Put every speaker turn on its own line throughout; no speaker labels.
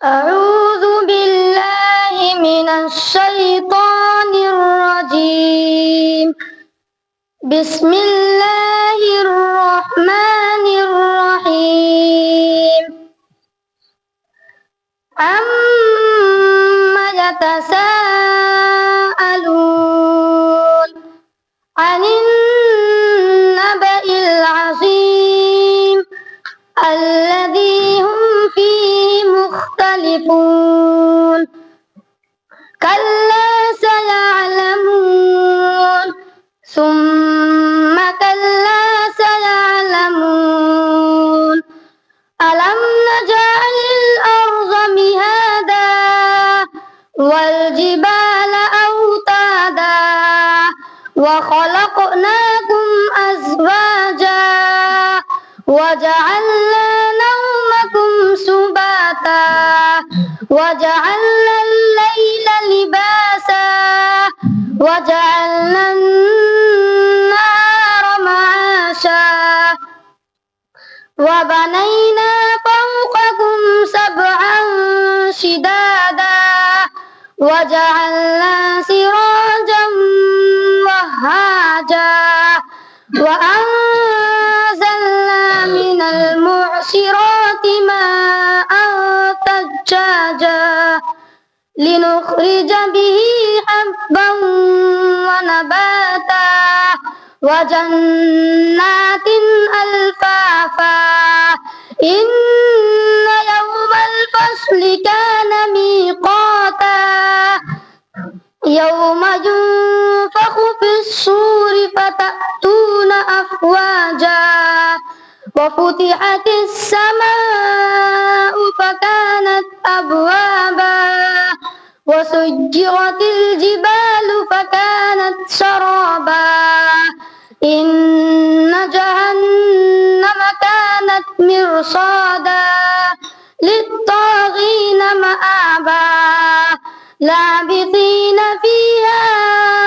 أعوذ بالله من الشيطان الرجيم. بسم الله الرحمن الرحيم. عما يتساءلون عن النبأ العظيم الذي هم فيه مختلفون. كلا سيعلمون ثم كلا سيعلمون. ألم نجعل الأرض مهادا والجبال أوتادا وخلقناكم أزواجا وجعلنا نومكم سباتا وجعلنا الليل لباسا وجعلنا النهار معاشا وبنينا فوقكم سبعا شدادا وجعلنا سراجا وهاجا وأنزلنا من المعصرات ماء ثجاجا لنخرج به حبا ونباتا وجنات ألفافا. إن يوم الفصل كان ميقاتا يوم ينفخ في الصور فتأتون أفواجا وفتحت السماء فكانت أبوابا وسجرت الجبال فكانت سرابا. إن جهنم كانت مرصادا للطاغين مآبا لابثين فيها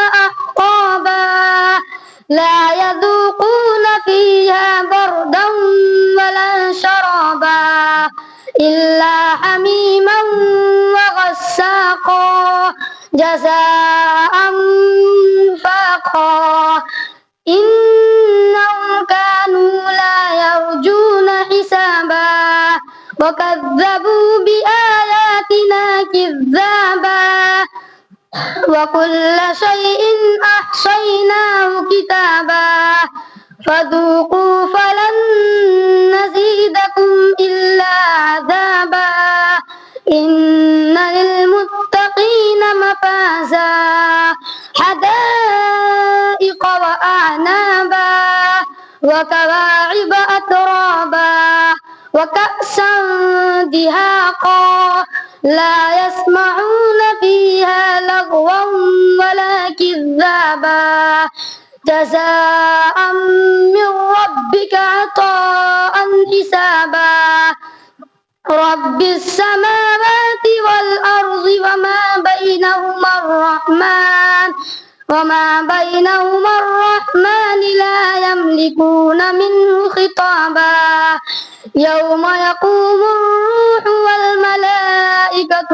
أحقابا لا يذوقون فيها بردا ولا شرابا إلا حميما وغساقا جزاء وفاقا. إنهم كانوا لا يرجون حسابا وكذبوا بآياتنا كذابا وكل شيء أحصيناه كتابا فذوقوا فلن نزيدكم إلا عذابا. إن للمتقين مفازا حدائق وأعنابا وكواعب أترابا وكأسا دهاقا لا يسمعون فيها لغوا ولا كذابا جزاء من ربك عطاء حسابا. رب السماوات والأرض وما بينهما الرحمن لا يملكون منه خطابا. يوم يقوم الروح والملائكة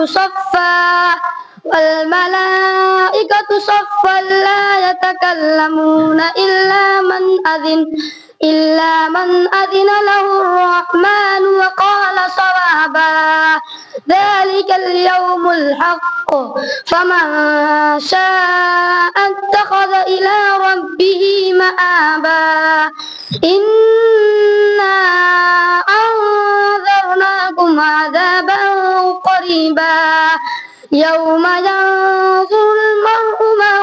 صفا لا يتكلمون إلا من أذن له الرحمن وقال صوابا. ذلك اليوم الحق فمن شاء اتخذ إلى ربه مآبا. إنا أنذرناكم عذابا قريبا يوم ينظر المرء ما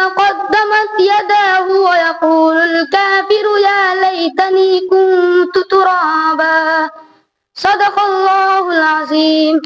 قدمت يداه ويقول الكافر يا ليتني كنت ترابا. صدق الله العظيم.